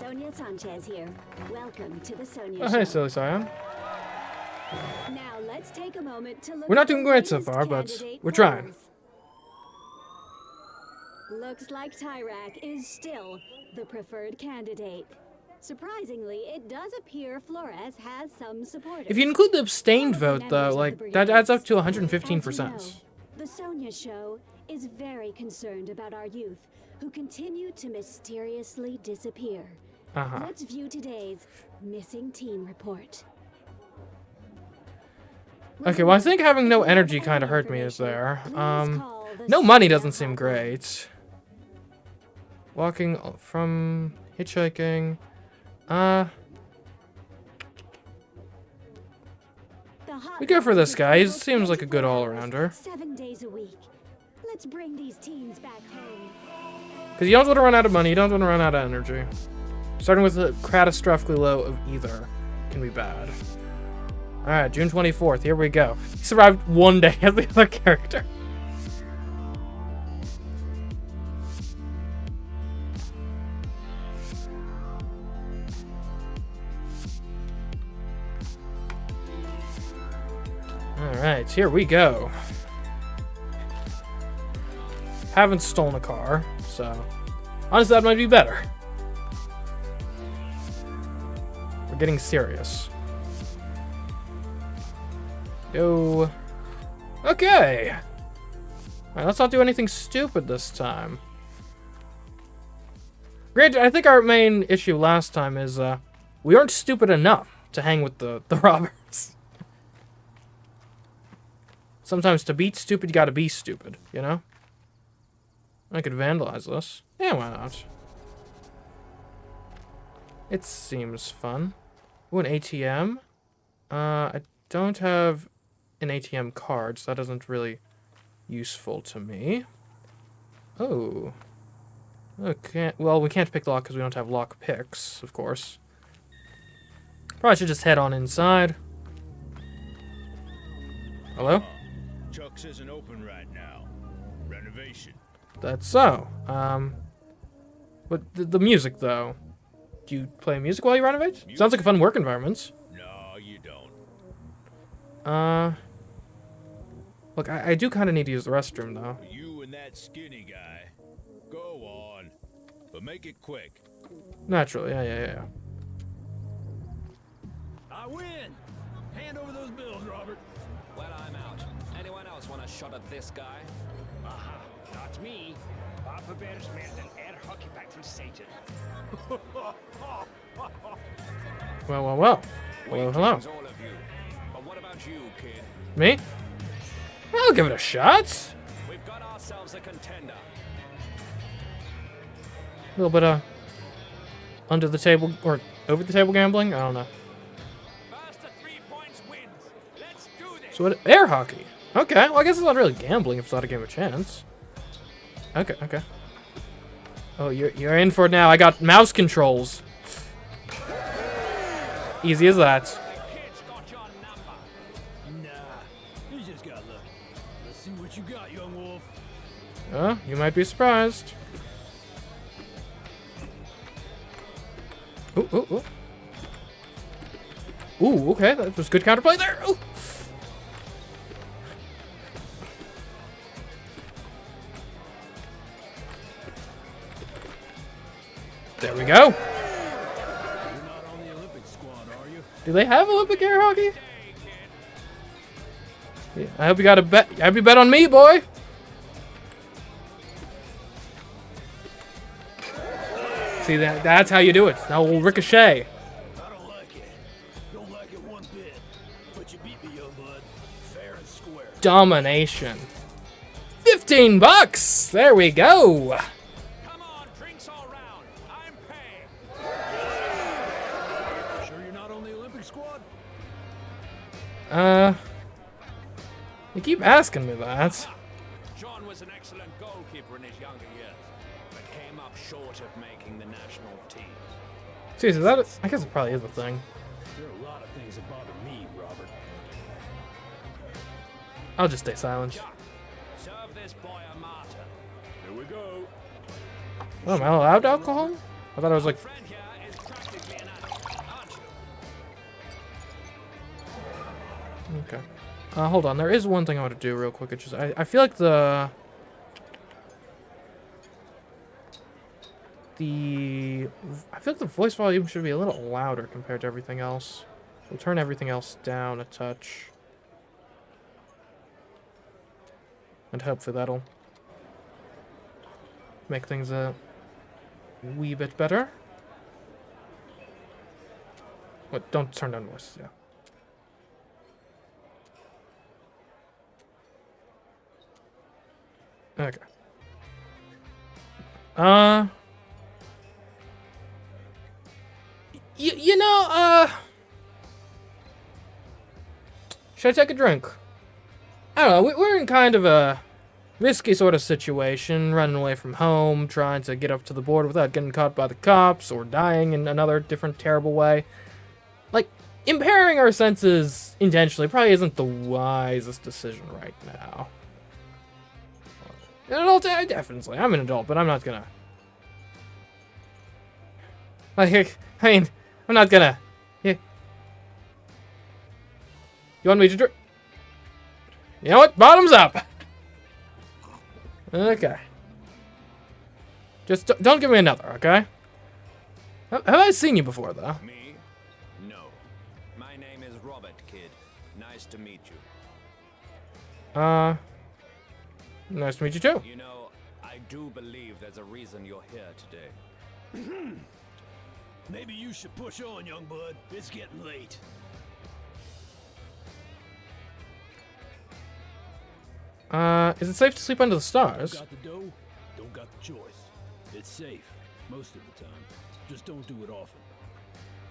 Sonia Sanchez here. Welcome to the Sonia Oh, Show. hey, Silly Cyan. Now let's take a moment to look We're not at the doing great so latest far, but candidate we're trying. polls. Looks like Tyrak is still the preferred candidate. Surprisingly, it does appear Flores has some supporters. If you include the abstained vote, though, like, that adds up to 115%. As you know, the Sonia Show is very concerned about our youth who continue to mysteriously disappear. Let's view today's missing teen report. Okay, well, I think having no energy kind of hurt me is there. No money doesn't seem great. Walking from hitchhiking. We go for this guy. He seems like a good all-arounder. 7 days a week. Let's bring these teens back home. Because you don't want to run out of money, you don't want to run out of energy. Starting with a catastrophically low of either can be bad. Alright, June 24th, here we go. He survived 1 day as the other character. Alright, here we go. Haven't stolen a car, so honestly that might be better. We're getting serious. Yo. Okay. Alright, let's not do anything stupid this time. Granted, I think our main issue last time is we aren't stupid enough to hang with the robbers. Sometimes to beat stupid, you gotta be stupid, you know? I could vandalize this. Yeah, why not? It seems fun. Ooh, an ATM. I don't have an ATM card, so that isn't really useful to me. Oh. Okay. Well, we can't pick the lock because we don't have lock picks, of course. Probably should just head on inside. Hello? Chuck's isn't open right now. Renovation. That's so. But the music, though. Do you play music while you renovate? Sounds like a fun work environment. No, you don't. Look, I do kind of need to use the restroom, though. You and that skinny guy. Go on. But make it quick. Naturally, yeah. I win! Hand over those bills, Robert. Well, I'm out. Anyone else want a shot at this guy? Aha, not me. Papa Bear's made an air hockey pack from Satan. Well. Hello. Greetings, all of you. But what about you, kid? Me? I'll give it a shot. We've got ourselves a contender. A little bit of under the table or over the table gambling. I don't know. First to 3 points wins. Let's do this. So what? Air hockey. Okay. Well, I guess it's not really gambling if it's not a game of chance. Okay. Oh, you're in for it now. I got mouse controls. Easy as that. The kid's got your number. Nah, you just got lucky. Let's see what you got, young wolf. You might be surprised. Ooh. Ooh, okay. That was good counterplay there. Ooh. There we go. You're not on the Olympic squad, are you? Do they have Olympic air hockey? Yeah, I hope you got a bet. I hope you bet on me, boy. See, that's how you do it. Now we'll ricochet. I don't like it. Don't like it one bit. But you beat me, young bud. Fair and square. Domination. $15. There we go. Come on, drinks all round. I'm paying. Sure you're not on the Olympic squad? You keep asking me that. John was an excellent goalkeeper in his younger years, but came up short of making the national team. Seriously, that is, I guess it probably is a thing. There are a lot of things that bother me, Robert. I'll just stay silent. Chuck, serve this boy a martyr. Here we go. Oh, am I allowed alcohol? I thought I was like Friend here is Okay. Hold on. There is one thing I want to do real quick. It's just I feel like the voice volume should be a little louder compared to everything else. We'll turn everything else down a touch. And hopefully that'll make things a wee bit better. What? Don't turn down voice, yeah. Okay. You know, should I take a drink? I don't know, we're in kind of a risky sort of situation, running away from home, trying to get up to the border without getting caught by the cops, or dying in another different terrible way. Like, impairing our senses intentionally probably isn't the wisest decision right now. An adult, definitely. I'm an adult, but I'm not gonna... Like, I mean, I'm not gonna... Yeah. You want me to drink? You know what? Bottoms up! Okay. Just don't give me another, okay? Have I seen you before, though? Me? No. My name is Robert, kid. Nice to meet you. Nice to meet you, too. You know, I do believe there's a reason you're here today. Maybe you should push on, young bud. It's getting late. Is it safe to sleep under the stars? Got the dough? Don't got the choice. It's safe, most of the time. Just don't do it often.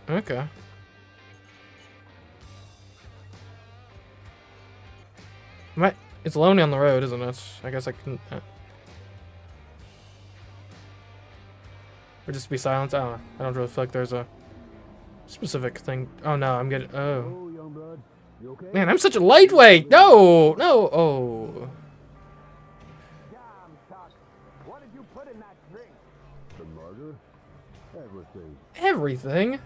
Okay. It's lonely on the road, isn't it? I guess I can... Or just be silent? I don't know. I don't really feel like there's a specific thing. Oh, no, I'm getting... Oh. Oh, young bud. You okay? Man, I'm such a lightweight! No! No! Oh. Damn, Chuck. What did you put in that drink? The murder? Everything. Everything?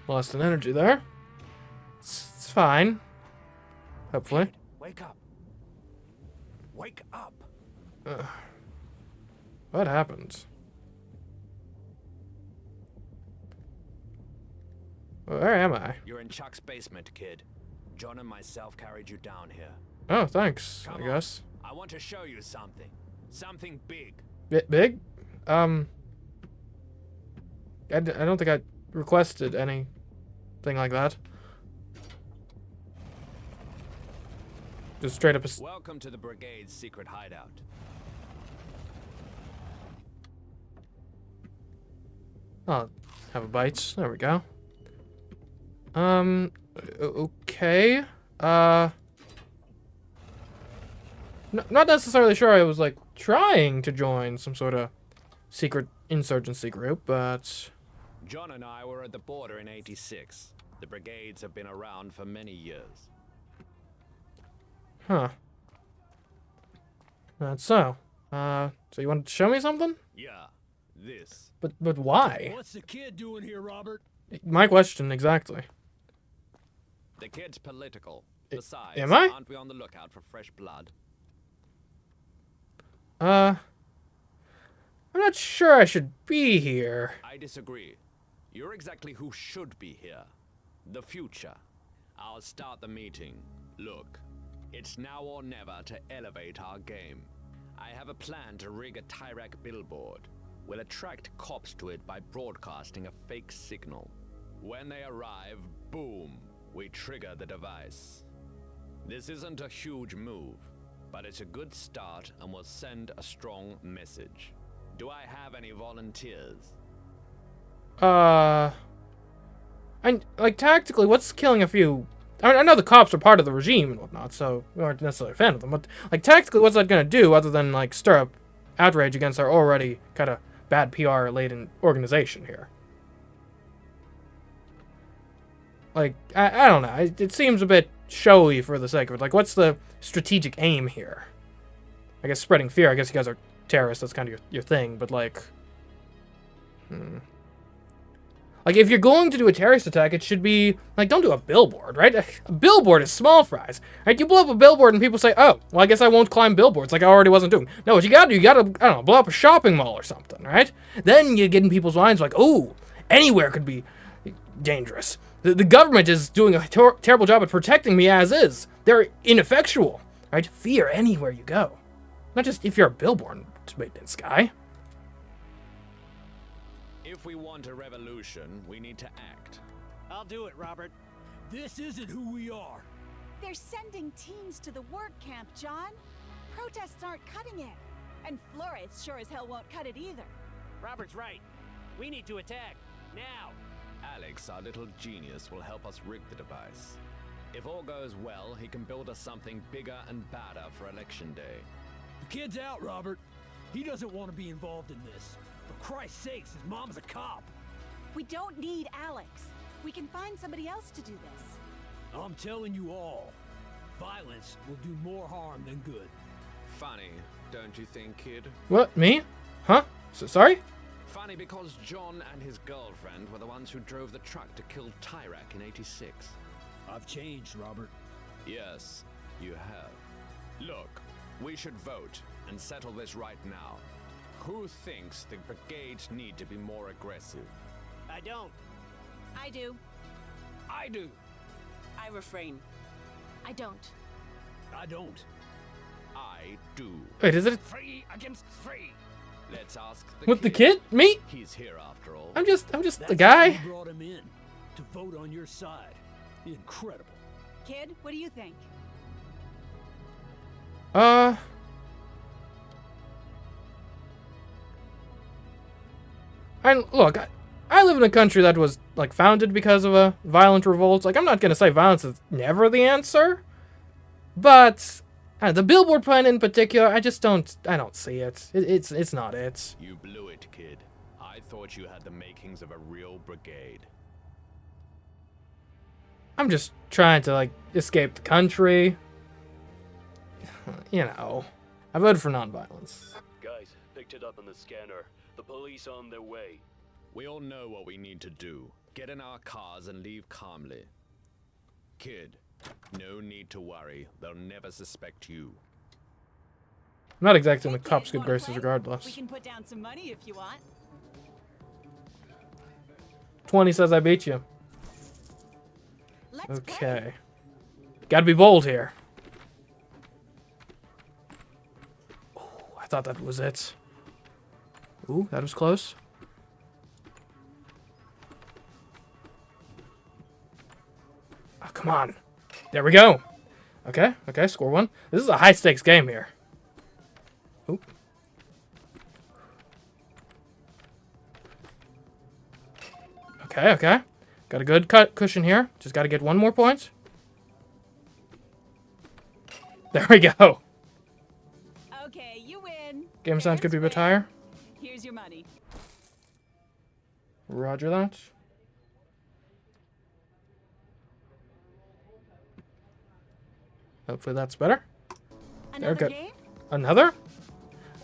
Lost an energy there. It's fine. Hopefully. Kid, wake up. Wake up. What happened? Where am I? You're in Chuck's basement, kid. John and myself carried you down here. Oh, thanks, Come I guess. on. I want to show you something. Something big. Big? I don't think I requested anything like that. Just straight up. Welcome to the Brigade's secret hideout. I'll have a bite. There we go. Okay. Not necessarily sure I was, like, trying to join some sort of secret insurgency group, but... John and I were at the border in '86. The Brigades have been around for many years. Huh. That's so. So you wanted to show me something? Yeah, this. But why? What's the kid doing here, Robert? My question, exactly. The kid's political. Besides, am I? aren't we on the lookout for fresh blood? I'm not sure I should be here. I disagree. You're exactly who should be here. The future. I'll start the meeting. Look, it's now or never to elevate our game. I have a plan to rig a Tyrak billboard. We'll attract cops to it by broadcasting a fake signal. When they arrive, boom, we trigger the device. This isn't a huge move, but it's a good start and will send a strong message. Do I have any volunteers? Like, tactically, what's killing a few... I know the cops are part of the regime and whatnot, so we aren't necessarily a fan of them, but, like, tactically, what's that gonna do other than, like, stir up outrage against our already kind of bad PR-laden organization here? Like, I don't know. It seems a bit showy for the sake of it. Like, what's the strategic aim here? I guess spreading fear. I guess you guys are terrorists. That's kind of your thing, but, like... Like, if you're going to do a terrorist attack, it should be, like, don't do a billboard, right? A billboard is small fries, right? You blow up a billboard and people say, oh, well, I guess I won't climb billboards like I already wasn't doing. No, what you gotta do, I don't know, blow up a shopping mall or something, right? Then you get in people's minds like, oh, anywhere could be dangerous. The government is doing a terrible job at protecting me as is. They're ineffectual, right? Fear anywhere you go. Not just if you're a billboard made in the sky. If we want a revolution, we need to act. I'll do it, Robert. This isn't who we are. They're sending teens to the work camp, John. Protests aren't cutting it. And Flores sure as hell won't cut it either. Robert's right. We need to attack. Now. Alex, our little genius, will help us rig the device. If all goes well, he can build us something bigger and badder for Election Day. The kid's out, Robert. He doesn't want to be involved in this. For Christ's sakes, his mom's a cop. We don't need Alex. We can find somebody else to do this. I'm telling you all, violence will do more harm than good. Funny, don't you think, kid? What, me? Huh? Sorry? Funny because John and his girlfriend were the ones who drove the truck to kill Tyrak in '86. I've changed, Robert. Yes, you have. Look, we should vote and settle this right now. Who thinks the brigades need to be more aggressive? I don't. I do. I do. I refrain. I don't. I don't. I do. Wait, is it Free against free. Let's ask with the kid? Me? He's here after all. I'm just That's the guy. why you brought him in to vote on your side. Incredible. Kid, what do you think? And look, I live in a country that was like founded because of a violent revolt. Like, I'm not gonna say violence is never the answer, but the billboard plan in particular, I don't see it. It's not it. You blew it, kid. I thought you had the makings of a real brigade. I'm just trying to like escape the country. You know, I voted for nonviolence. Guys, picked it up on the scanner. The police on their way. We all know what we need to do. Get in our cars and leave calmly. Kid, no need to worry. They'll never suspect you. I'm not exactly in the Hey, kid, cops' good wanna graces play? regardless. We can put down some money if you want. 20 says I beat you. Let's play. Okay. Gotta be bold here. Ooh, I thought that was it. Ooh, that was close. Oh, come on. There we go. Okay, score one. This is a high-stakes game here. Oop. Okay. Got a good cushion here. Just got to get one more point. There we go. Okay, you win. Game sounds could be a bit higher. Here's your money. Roger that. Hopefully that's better. Another Okay. game? Another?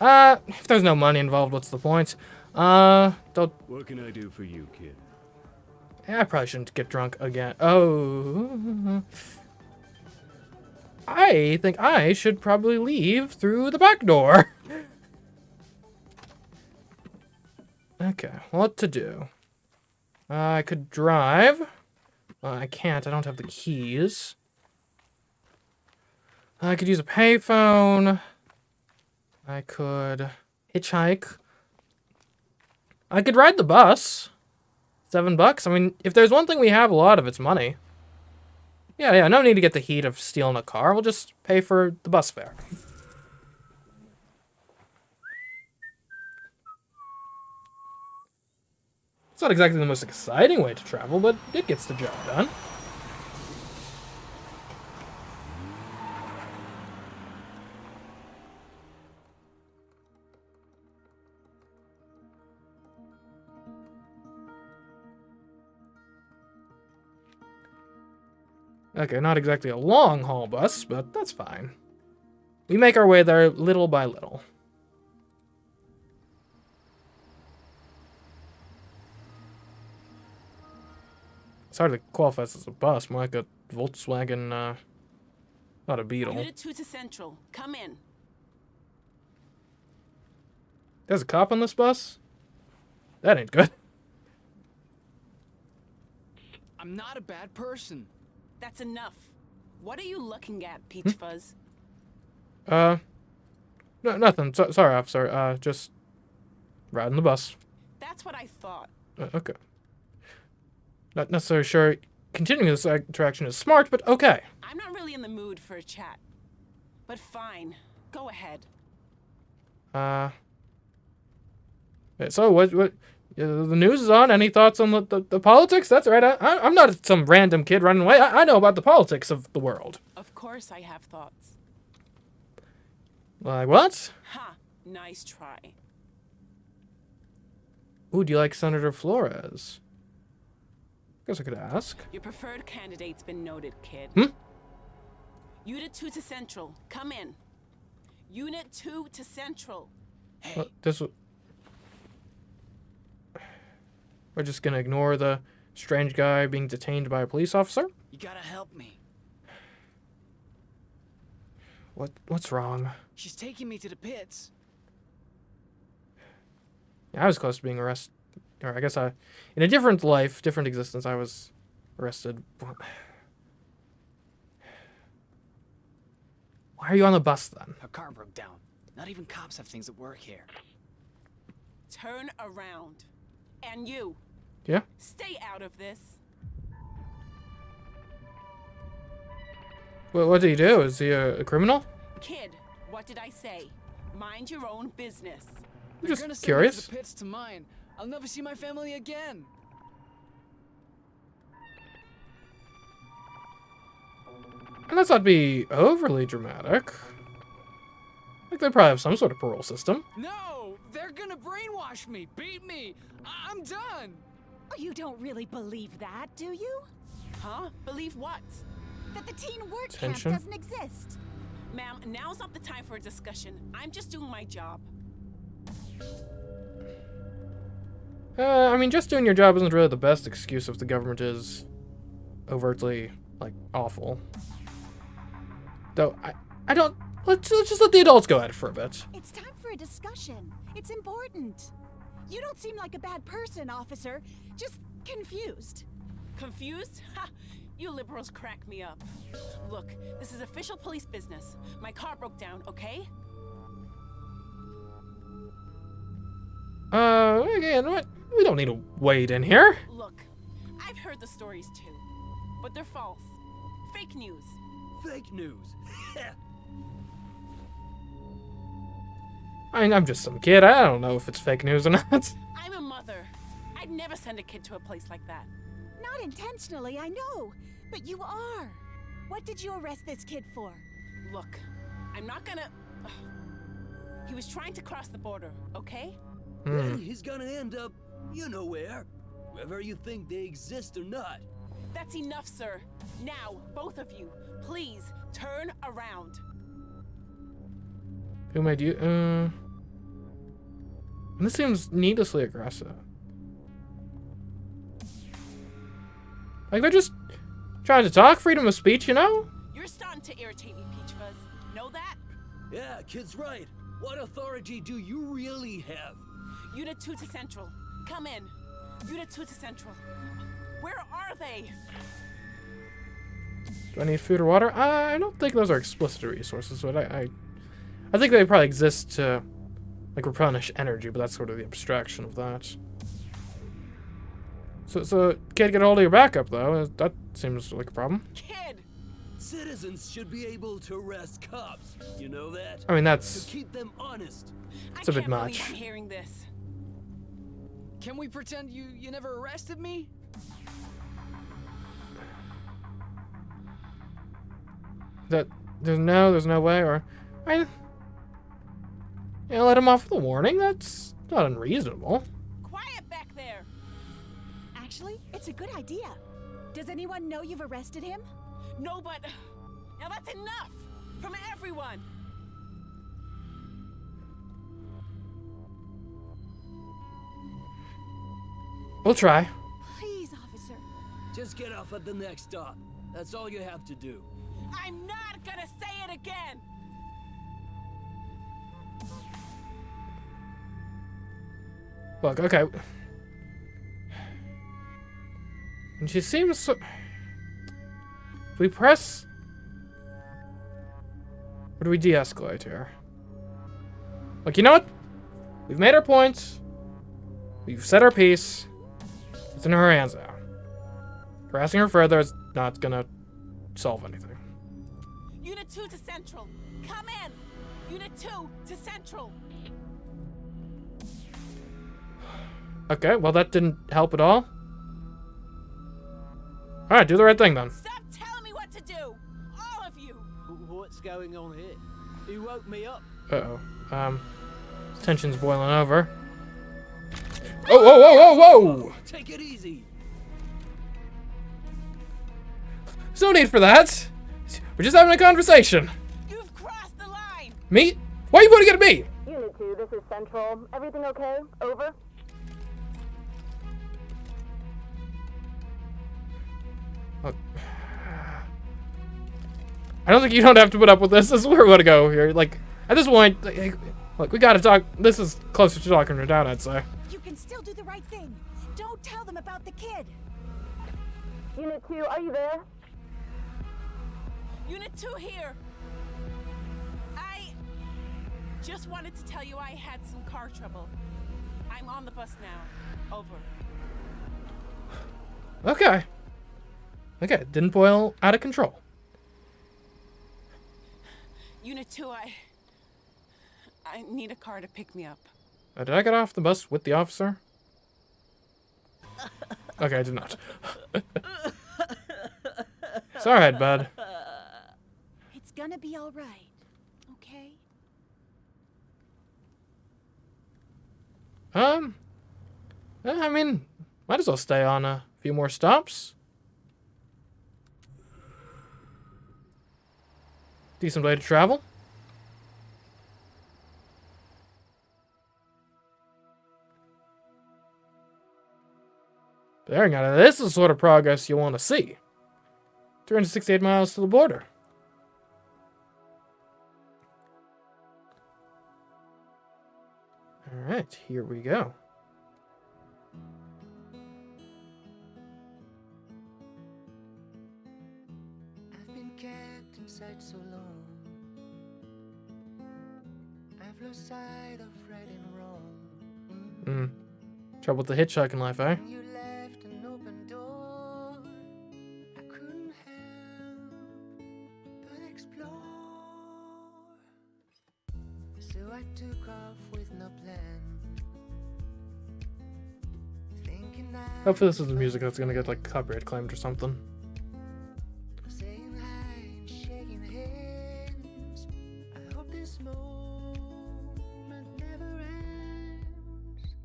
If there's no money involved, what's the point? Don't... What can I do for you, kid? I probably shouldn't get drunk again. Oh. I think I should probably leave through the back door. Okay, what to do? I could drive. I can't, I don't have the keys. I could use a payphone. I could hitchhike. I could ride the bus. $7. I mean, if there's one thing we have a lot of, it's money. Yeah, no need to get the heat of stealing a car. We'll just pay for the bus fare. It's not exactly the most exciting way to travel, but it gets the job done. Okay, not exactly a long haul bus, but that's fine. We make our way there little by little. It's hardly qualifies as a bus, more like a Volkswagen, not a Beetle. Unit 2 to Central. Come in. There's a cop on this bus? That ain't good. I'm not a bad person. That's enough. What are you looking at, Peach Fuzz? No, nothing. Sorry, officer. Just riding the bus. That's what I thought. Okay. Not necessarily sure continuing this interaction is smart, but okay. I'm not really in the mood for a chat. But fine. Go ahead. So what the news is on. Any thoughts on the politics? That's right. I'm not some random kid running away. I know about the politics of the world. Of course I have thoughts. Like what? Ha! Nice try. Ooh, do you like Senator Flores? Guess I could ask. Your preferred candidate's been noted, kid. Unit 2 to Central. Come in. Unit 2 to Central. Hey. We're just gonna ignore the strange guy being detained by a police officer? You gotta help me. What's wrong? She's taking me to the pits. Yeah, I was close to being arrested. Or I guess in a different life, different existence, I was arrested. Why are you on the bus then? Her car broke down. Not even cops have things that work here. Turn around. And you. Yeah? Stay out of this. What did he do? Is he a criminal? Kid, what did I say? Mind your own business. I'm You're gonna just send me curious. to the pits to mine. I'll never see my family again. And let's not be overly dramatic. Like they probably have some sort of parole system. No! They're gonna brainwash me, beat me. I'm done. Oh, you don't really believe that, do you? Huh? Believe what? That the teen work Tension. camp doesn't exist. Ma'am, now's not the time for a discussion. I'm just doing my job. I mean, just doing your job isn't really the best excuse if the government is overtly, like, awful. Though, I don't... Let's just let the adults go at it for a bit. It's time for a discussion. It's important. You don't seem like a bad person, officer. Just confused. Confused? Ha! You liberals crack me up. Look, this is official police business. My car broke down, okay? Again, what? We don't need to wade in here. Look, I've heard the stories too, but they're false. Fake news. Fake news. I mean, I'm just some kid. I don't know if it's fake news or not. I'm a mother. I'd never send a kid to a place like that. Not intentionally, I know. But you are. What did you arrest this kid for? Look, I'm not gonna... He was trying to cross the border, okay? And he's gonna end up, you know where. Whether you think they exist or not. That's enough, sir. Now, both of you, please turn around. Who made you? And this seems needlessly aggressive. Like they're just trying to talk, freedom of speech, you know? You're starting to irritate me, Peach Fuzz. Know that? Yeah, kid's right. What authority do you really have? Unit 2 to Central. Come in. Unit 2 to Central. Where are they? Do I need food or water? I don't think those are explicit resources, but I think they probably exist to, like, replenish energy, but that's sort of the abstraction of that. So can't get a hold of your backup, though. That seems like a problem. Kid! Citizens should be able to arrest cops. You know that? I mean, that's... To keep them honest. It's a bit I can't much. believe I'm hearing this. Can we pretend you never arrested me? There's no way, or... let him off with a warning? That's not unreasonable. Quiet back there! Actually, it's a good idea. Does anyone know you've arrested him? No, but... Now that's enough! From everyone! We'll try. Please, officer. Just get off at the next stop. That's all you have to do. I'm not gonna say it again! Look, okay. And she seems so... If we press... Or do we de-escalate here? Look, you know what? We've made our points. We've said our piece. It's in her hands now. Harassing her further is not gonna solve anything. Unit 2 to Central. Come in! Unit 2 to Central. Okay, well that didn't help at all. Alright, do the right thing then. Stop telling me what to do! All of you! What's going on here? You woke me up. Uh-oh. Tension's boiling over. Oh, whoa, whoa, whoa, whoa! Take it easy. There's no need for that. We're just having a conversation. You've crossed the line! Me? Why are you pointing at me? Unit 2, this is Central. Everything okay? Over? Look. I don't think you don't have to put up with this. This is where we want to go here. Like, at this point, look, we gotta talk. This is closer to talking her down, I'd say. You can still do the right thing. Don't tell them about the kid. Unit 2, are you there? Unit 2 here. I just wanted to tell you I had some car trouble. I'm on the bus now. Over. Okay. Okay, didn't boil out of control. Unit 2, I need a car to pick me up. Did I get off the bus with the officer? Okay, I did not. It's alright, bud. It's gonna be all right, okay? I mean, might as well stay on a few more stops. Decent way to travel. There, now this is the sort of progress you want to see. 368 miles to the border. Alright, here we go. I've been kept inside so long. I've lost sight of right and wrong. Trouble with the hitchhiking life, eh? You left an open door. I couldn't help but explore. So I took off with no plan. Hopefully this is the music that's gonna get like copyright claimed or something. Saying hi and shaking hands. I hope this moment never ends.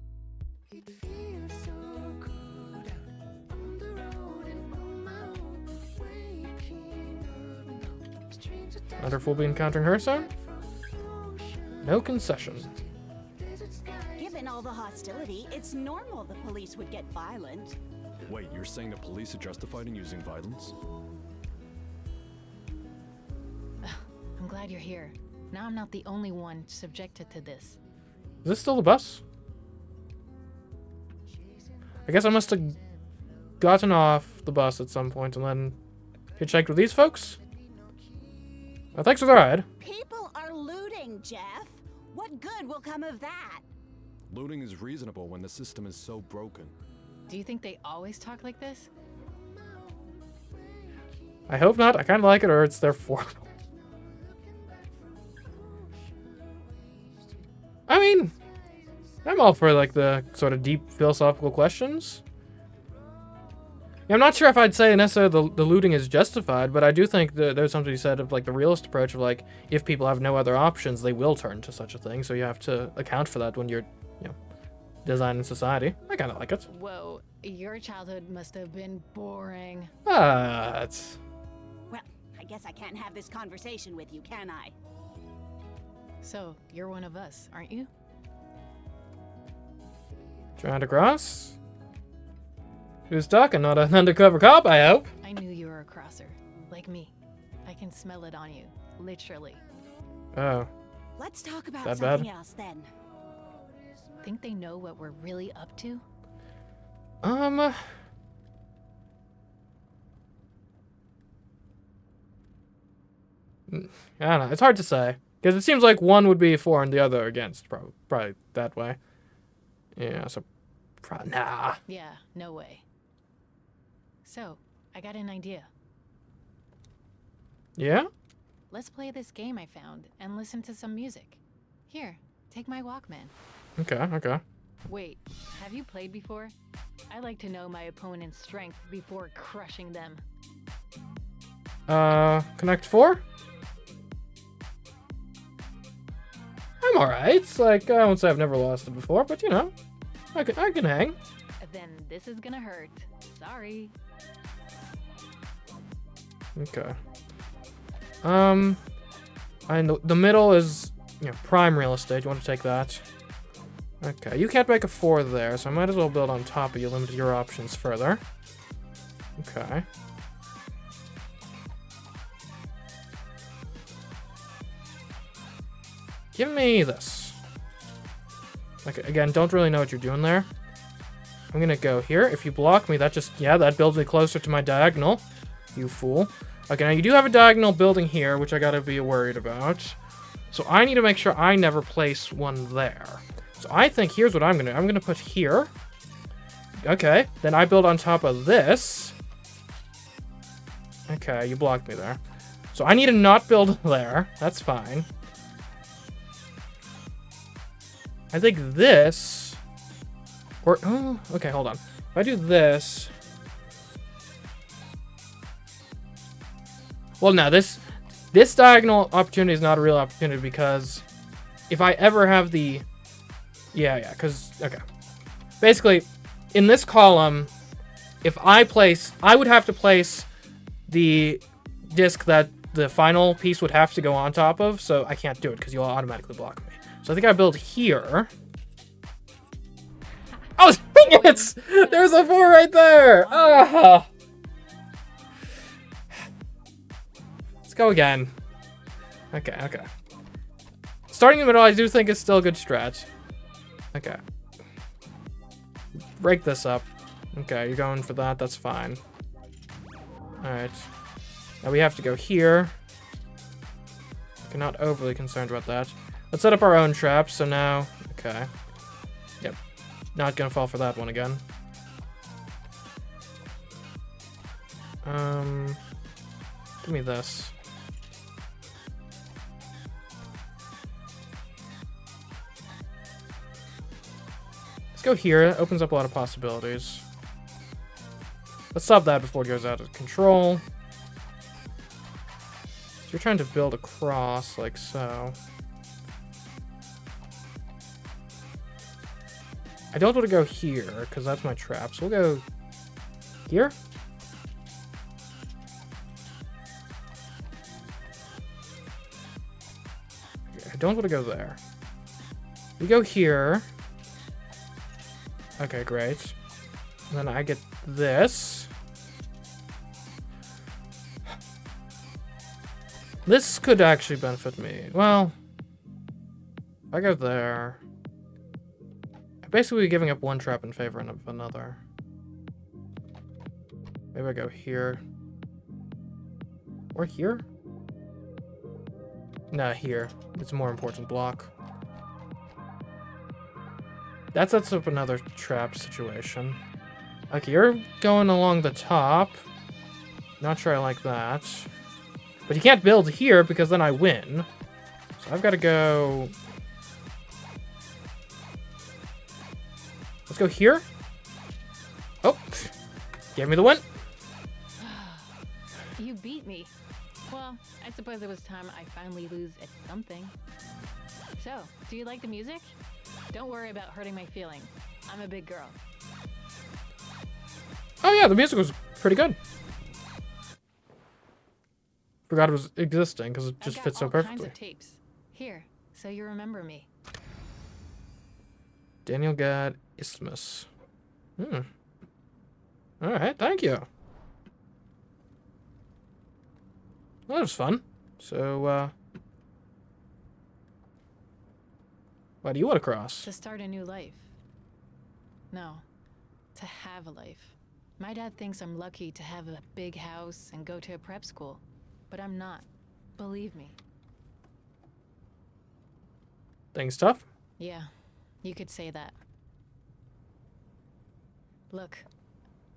It feels so good out on the road and on my own. Waking up now. Strangers Wonder if we'll be encountering her soon? No concession. Given all the hostility, it's normal the police would get violent. Wait, you're saying the police are justified in using violence? I'm glad you're here. Now I'm not the only one subjected to this. Is this still the bus? I guess I must have gotten off the bus at some point and then hitchhiked with these folks? Well, thanks for the ride. People are looting, Jeff. What good will come of that? Looting is reasonable when the system is so broken. Do you think they always talk like this? I hope not. I kind of like it, or it's their form. I mean, I'm all for like the sort of deep philosophical questions. Yeah, I'm not sure if I'd say necessarily the looting is justified, but I do think that there's something said of like the realist approach of like if people have no other options, they will turn to such a thing. So you have to account for that when you're, you know, designing society. I kind of like it. Whoa, your childhood must have been boring. It's... Well, I guess I can't have this conversation with you, can I? So, you're one of us, aren't you? Trying to cross? Who's talking? Not an undercover cop, I hope. I knew you were a crosser. Like me. I can smell it on you. Literally. Oh. Let's talk about That something bad? else then. Think they know what we're really up to? I don't know. It's hard to say. Because it seems like one would be for and the other against. Probably that way. Yeah, so... nah. Yeah, no way. So, I got an idea. Yeah? Let's play this game I found and listen to some music. Here, take my Walkman. Okay. Wait, have you played before? I like to know my opponent's strength before crushing them. Connect 4? I'm alright. It's like, I won't say I've never lost it before, but you know, I can hang. Then this is gonna hurt. Sorry. Okay. And the middle is, you know, prime real estate. You want to take that? Okay, you can't make a 4 there, so I might as well build on top of you, limit your options further. Okay. Give me this. Like, again, don't really know what you're doing there. I'm gonna go here. If you block me, that just, yeah, that builds me closer to my diagonal. You fool. Okay, now you do have a diagonal building here, which I gotta be worried about. So I need to make sure I never place one there. So I think here's what I'm gonna do. I'm gonna put here. Okay, then I build on top of this. Okay, you blocked me there. So I need to not build there. That's fine. I think this... Or, oh, okay, hold on. If I do this... Well, no, this diagonal opportunity is not a real opportunity because if I ever have the... Yeah, because... Okay. Basically, in this column, if I place... I would have to place the disc that the final piece would have to go on top of, so I can't do it because you'll automatically block me. So I think I build here. Oh, dang it! There's a 4 right there! Ah! Let's go again. Okay. Starting in the middle, I do think is still a good strat. Okay. Break this up. Okay, you're going for that. That's fine. Alright. Now we have to go here. I'm not overly concerned about that. Let's set up our own traps, so now... Okay. Yep. Not gonna fall for that one again. Give me this. Let's go here. It opens up a lot of possibilities. Let's stop that before it goes out of control. So you're trying to build across, like so. I don't want to go here, because that's my trap. So we'll go here. Okay, I don't want to go there. We go here. Okay, great. And then I get this. This could actually benefit me. Well, if I go there... I'm basically giving up one trap in favor of another. Maybe I go here. Or here? Nah, here. It's a more important block. That sets up another trap situation. Okay, you're going along the top. Not sure I like that. But you can't build here because then I win. So I've got to go... Let's go here. Oh, gave me the win. You beat me. Well, I suppose it was time I finally lose at something. So, do you like the music? Don't worry about hurting my feelings. I'm a big girl. Oh yeah, the music was pretty good. Forgot it was existing because it just fits so perfectly. Kinds of tapes. Here, so you remember me. Daniel Gad Isthmus. Alright, thank you. Well, that was fun. So, why do you want to cross? To start a new life. No, to have a life. My dad thinks I'm lucky to have a big house and go to a prep school, but I'm not. Believe me. Things tough? Yeah, you could say that. Look,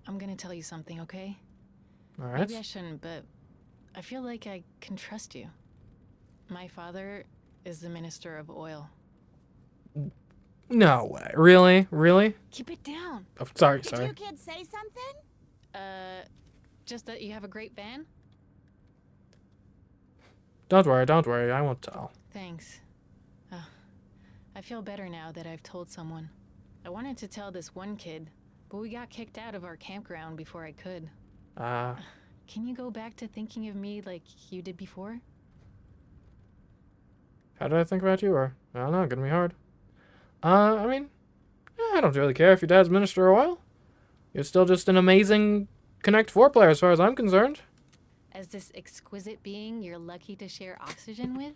I'm gonna tell you something, okay? Alright. Maybe I shouldn't, but I feel like I can trust you. My father is the Minister of Oil. No way. Really? Really? Keep it down. Oh, sorry. Did you kids say something? Just that you have a great van? Don't worry. I won't tell. Thanks. I feel better now that I've told someone. I wanted to tell this one kid, but we got kicked out of our campground before I could. Can you go back to thinking of me like you did before? How did I think about you? Or, I don't know, gonna be hard. I mean, I don't really care if your dad's Minister of Oil. You're still just an amazing Connect 4 player as far as I'm concerned. As this exquisite being you're lucky to share oxygen with?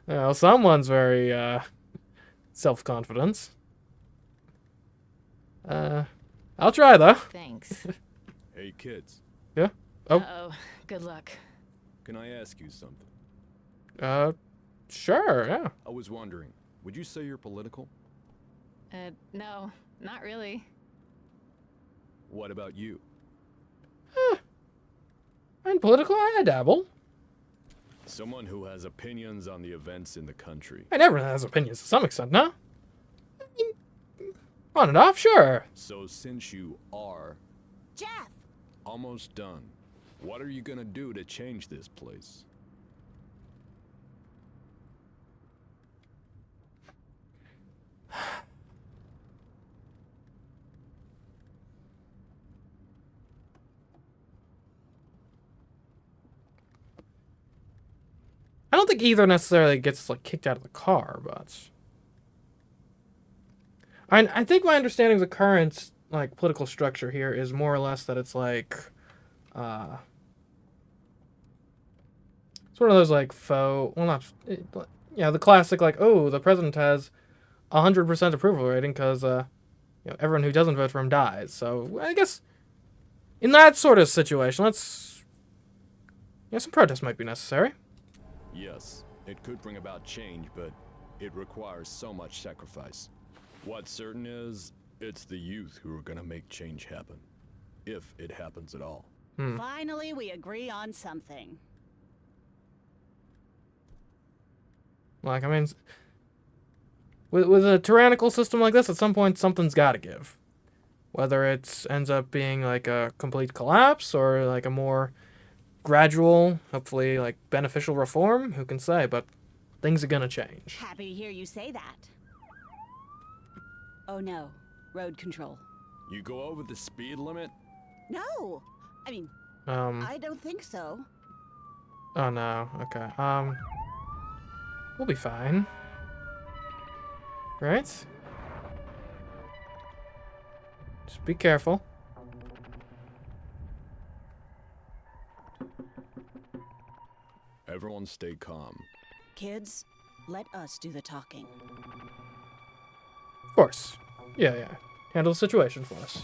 Well, someone's very, self-confident. I'll try, though. Thanks. Hey, kids. Yeah? Oh. Uh-oh. Good luck. Can I ask you something? Sure, yeah. I was wondering, would you say you're political? No, not really. What about you? I'm political, I dabble. Someone who has opinions on the events in the country. Everyone has opinions to some extent, no? On and off, sure. So since you are... Jeff! Almost done, what are you gonna do to change this place? I don't think either necessarily gets like kicked out of the car, but I think my understanding of the current like political structure here is more or less that it's like it's one of those like faux, well not yeah, the classic like, oh, the president has 100% approval rating because everyone who doesn't vote for him dies. So I guess in that sort of situation, some protests might be necessary. Yes, it could bring about change, but it requires so much sacrifice. What's certain is, it's the youth who are gonna make change happen. If it happens at all. Finally, we agree on something. Like, I mean, with a tyrannical system like this, at some point, something's gotta give. Whether it ends up being like a complete collapse or like a more gradual, hopefully like beneficial reform, who can say, but things are gonna change. Happy to hear you say that. Oh no, road control. You go over the speed limit? No! I mean, I don't think so. Oh no, okay. We'll be fine. Right? Just be careful. Everyone stay calm. Kids, let us do the talking. Of course. Yeah. Handle the situation for us.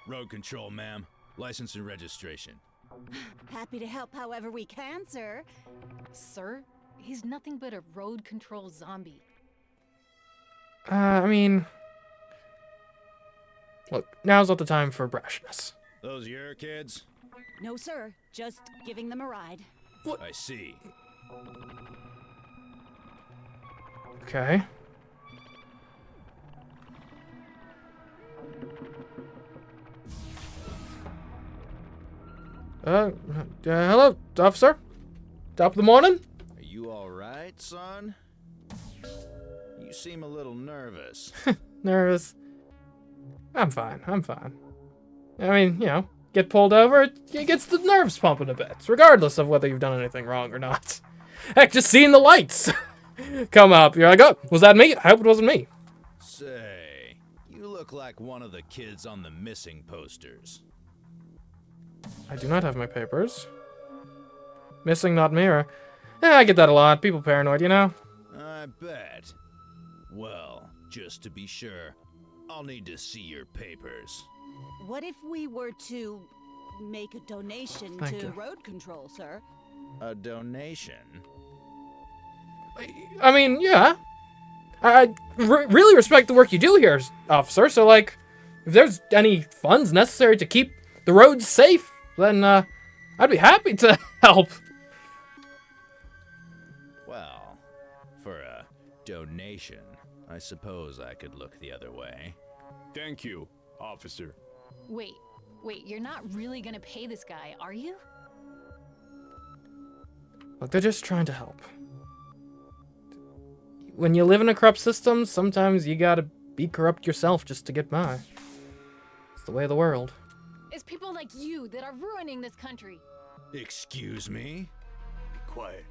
Road control, ma'am. License and registration. Happy to help however we can, sir. Sir? He's nothing but a road control zombie. I mean... Look, now's not the time for brashness. Those your kids? No, sir. Just giving them a ride. What? I see. Okay. Hello, officer? Top of the morning? Are you alright, son? You seem a little nervous. Nervous? I'm fine. I mean, get pulled over, it gets the nerves pumping a bit, regardless of whether you've done anything wrong or not. Heck, just seeing the lights come up, you're like, oh, was that me? I hope it wasn't me. Say, you look like one of the kids on the missing posters. I do not have my papers. Missing, not mirror. Yeah, I get that a lot. People paranoid, you know? I bet. Well, just to be sure, I'll need to see your papers. What if we were to make a donation Thank to you. road control, sir? A donation? I mean, yeah. I really respect the work you do here, officer. So, like, if there's any funds necessary to keep the roads safe, then I'd be happy to help. Well, for a donation, I suppose I could look the other way. Thank you, officer. Wait, you're not really gonna pay this guy, are you? Look, they're just trying to help. When you live in a corrupt system, sometimes you gotta be corrupt yourself just to get by. It's the way of the world. It's people like you that are ruining this country. Excuse me? Be quiet.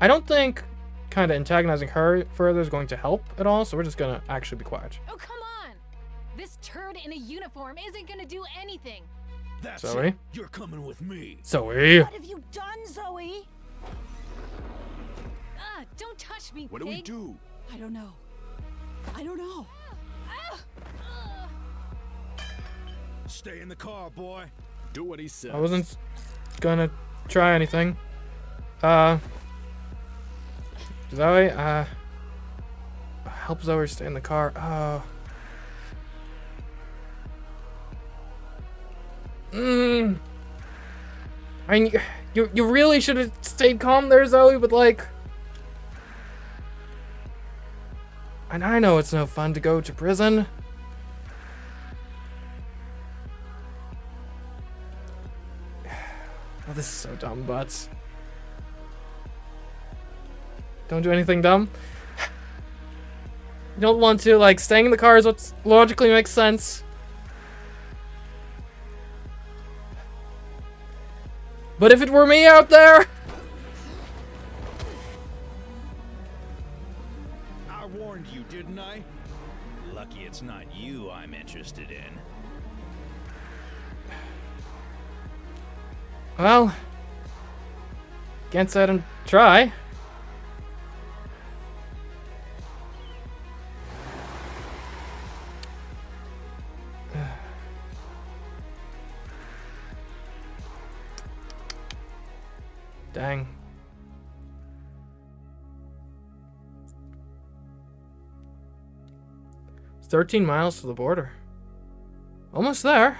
I don't think kind of antagonizing her further is going to help at all, so we're just gonna actually be quiet. Oh, come on! This turd in a uniform isn't gonna do anything. That's Zoe? it. You're coming with me. Zoe! What have you done, Zoe? Don't touch me, What do we pig. do? I don't know. I don't know. Stay in the car, boy. Do what he says. I wasn't gonna try anything. Zoe, help Zoe stay in the car. I mean, you really should have stayed calm there, Zoe, but like... And I know it's no fun to go to prison. Oh, this is so dumb, but... Don't do anything dumb. You don't want to, like, staying in the car is what logically makes sense. But if it were me out there... I warned you, didn't I? Lucky it's not you I'm interested in. Well... Can't say I didn't try. Dang. It's 13 miles to the border. Almost there.